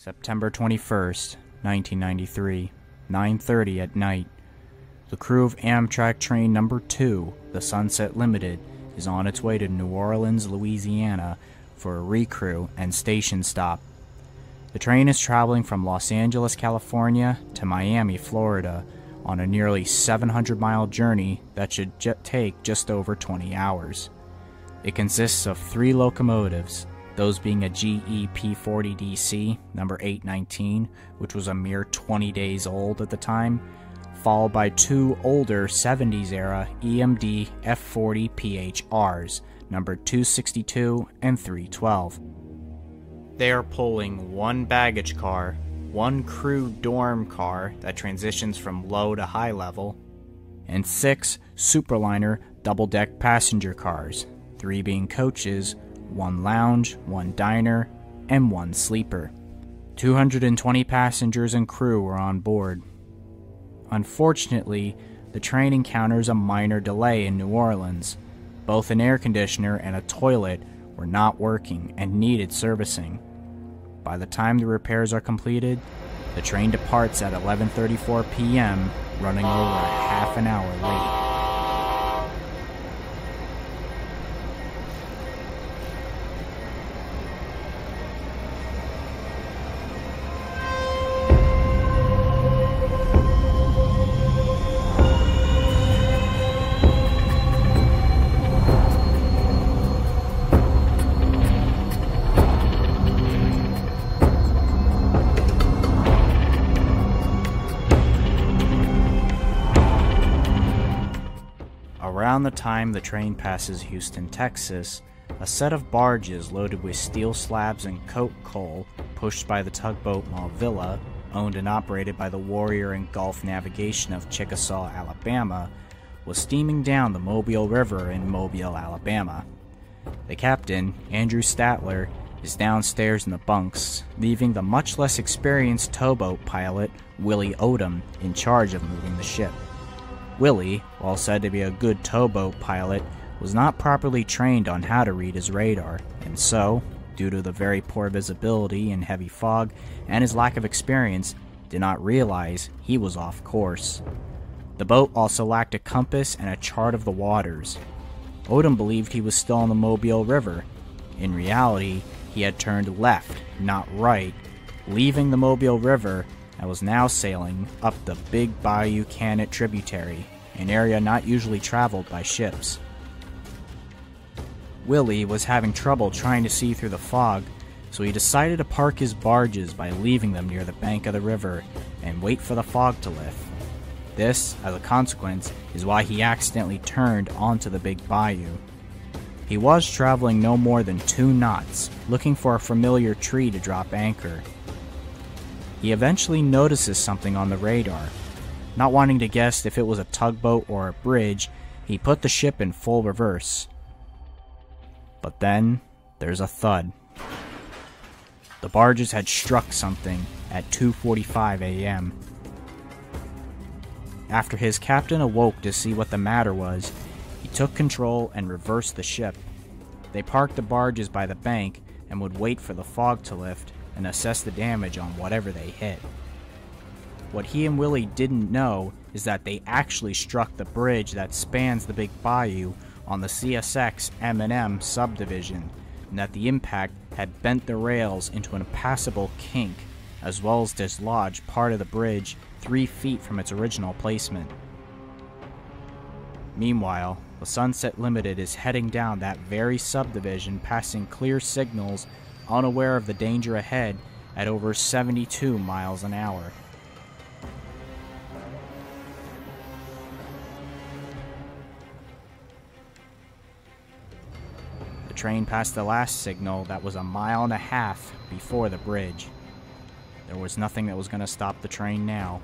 September 21st, 1993, 9:30 at night. The crew of Amtrak train number 2, the Sunset Limited, is on its way to New Orleans, Louisiana for a recrew and station stop. The train is traveling from Los Angeles, California to Miami, Florida, on a nearly 700-mile journey that should take just over 20 hours. It consists of 3 locomotives, those being a GE P40DC number 819, which was a mere 20 days old at the time, followed by 2 older 70s-era EMD F40 PHRs, number 262 and 312. They are pulling 1 baggage car, 1 crew dorm car that transitions from low to high level, and 6 Superliner double-deck passenger cars, 3 being coaches, 1 lounge, 1 diner, and 1 sleeper. 220 passengers and crew were on board. Unfortunately, the train encounters a minor delay in New Orleans. Both an air conditioner and a toilet were not working and needed servicing. By the time the repairs are completed, the train departs at 11:34 p.m., running over a half an hour late. Around the time the train passes Houston, Texas, a set of barges loaded with steel slabs and coke coal, pushed by the tugboat Malvilla, owned and operated by the Warrior and Gulf Navigation of Chickasaw, Alabama, was steaming down the Mobile River in Mobile, Alabama. The captain, Andrew Statler, is downstairs in the bunks, leaving the much less experienced towboat pilot, Willie Odom, in charge of moving the ship. Willie, while said to be a good towboat pilot, was not properly trained on how to read his radar, and so, due to the very poor visibility and heavy fog and his lack of experience, did not realize he was off course. The boat also lacked a compass and a chart of the waters. Odom believed he was still on the Mobile River. In reality, he had turned left, not right, leaving the Mobile River and was now sailing up the Big Bayou Canot tributary, an area not usually traveled by ships. Willie was having trouble trying to see through the fog, so he decided to park his barges by leaving them near the bank of the river and wait for the fog to lift. This, as a consequence, is why he accidentally turned onto the Big Bayou. He was traveling no more than 2 knots, looking for a familiar tree to drop anchor. He eventually notices something on the radar. Not wanting to guess if it was a tugboat or a bridge, he put the ship in full reverse. But then, there's a thud. The barges had struck something at 2:45 a.m. After his captain awoke to see what the matter was, he took control and reversed the ship. They parked the barges by the bank and would wait for the fog to lift and assess the damage on whatever they hit. What he and Willie didn't know is that they actually struck the bridge that spans the Big Bayou on the CSX M&M subdivision, and that the impact had bent the rails into an impassable kink, as well as dislodged part of the bridge 3 feet from its original placement. Meanwhile, the Sunset Limited is heading down that very subdivision, passing clear signals, unaware of the danger ahead at over 72 miles an hour. The train passed the last signal that was 1.5 miles before the bridge. There was nothing that was going to stop the train now.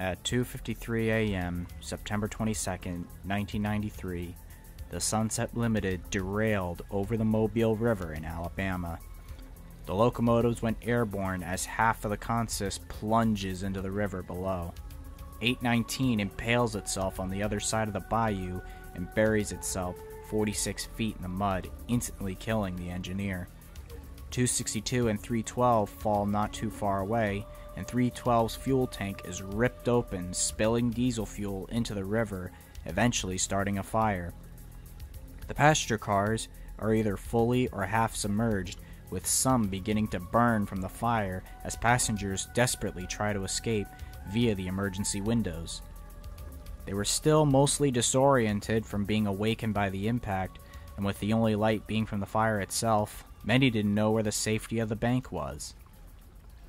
At 2:53 a.m., September 22, 1993, the Sunset Limited derailed over the Mobile River in Alabama. The locomotives went airborne as half of the consist plunges into the river below. 819 impales itself on the other side of the bayou and buries itself 46 feet in the mud, instantly killing the engineer. 262 and 312 fall not too far away, and 312's fuel tank is ripped open, spilling diesel fuel into the river, eventually starting a fire. The passenger cars are either fully or half submerged, with some beginning to burn from the fire as passengers desperately try to escape via the emergency windows. They were still mostly disoriented from being awakened by the impact, and with the only light being from the fire itself, many didn't know where the safety of the bank was.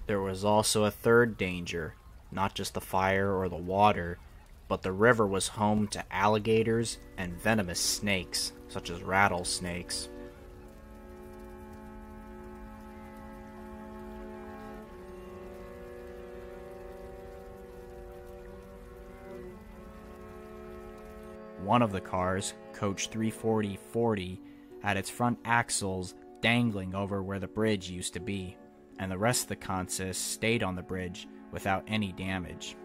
There was also a third danger, not just the fire or the water, but the river was home to alligators and venomous snakes, such as rattlesnakes. One of the cars, Coach 340-40, had its front axles dangling over where the bridge used to be, and the rest of the consist stayed on the bridge without any damage.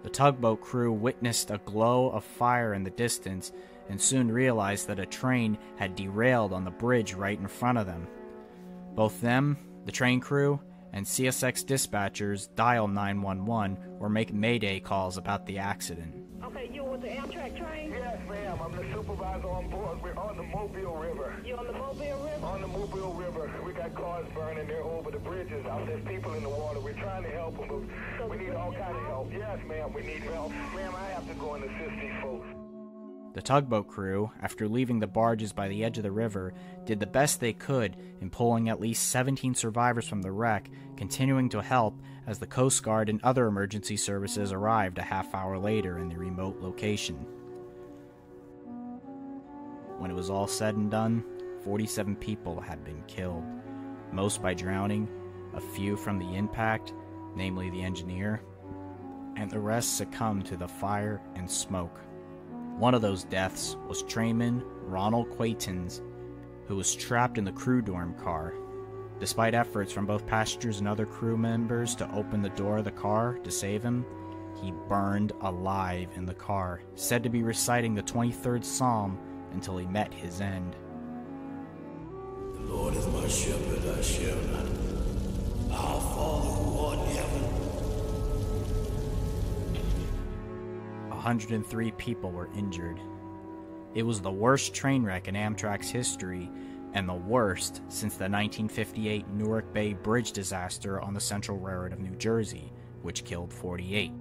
The tugboat crew witnessed a glow of fire in the distance and soon realized that a train had derailed on the bridge right in front of them. Both them, the train crew, and CSX dispatchers dial 911 or make mayday calls about the accident. Okay, you with the Amtrak train? Yes, ma'am. I'm the supervisor on board. We're on the Mobile River. You on the Mobile River? On the Mobile River. We got cars burning. They're over the bridges. Out there's people in the water. We're trying to help them, but we need all kind of help. Yes, ma'am. We need help. Ma'am, I have to go and assist these folks. The tugboat crew, after leaving the barges by the edge of the river, did the best they could in pulling at least 17 survivors from the wreck, continuing to help as the Coast Guard and other emergency services arrived a half hour later in the remote location. When it was all said and done, 47 people had been killed, most by drowning, a few from the impact, namely the engineer, and the rest succumbed to the fire and smoke. One of those deaths was trainman Ronald Quaytons, who was trapped in the crew dorm car. Despite efforts from both passengers and other crew members to open the door of the car to save him, he burned alive in the car, said to be reciting the 23rd Psalm until he met his end. The Lord is my shepherd, I shall not. Our Father who art in heaven. 103 people were injured. It was the worst train wreck in Amtrak's history, and the worst since the 1958 Newark Bay bridge disaster on the Central Railroad of New Jersey, which killed 48.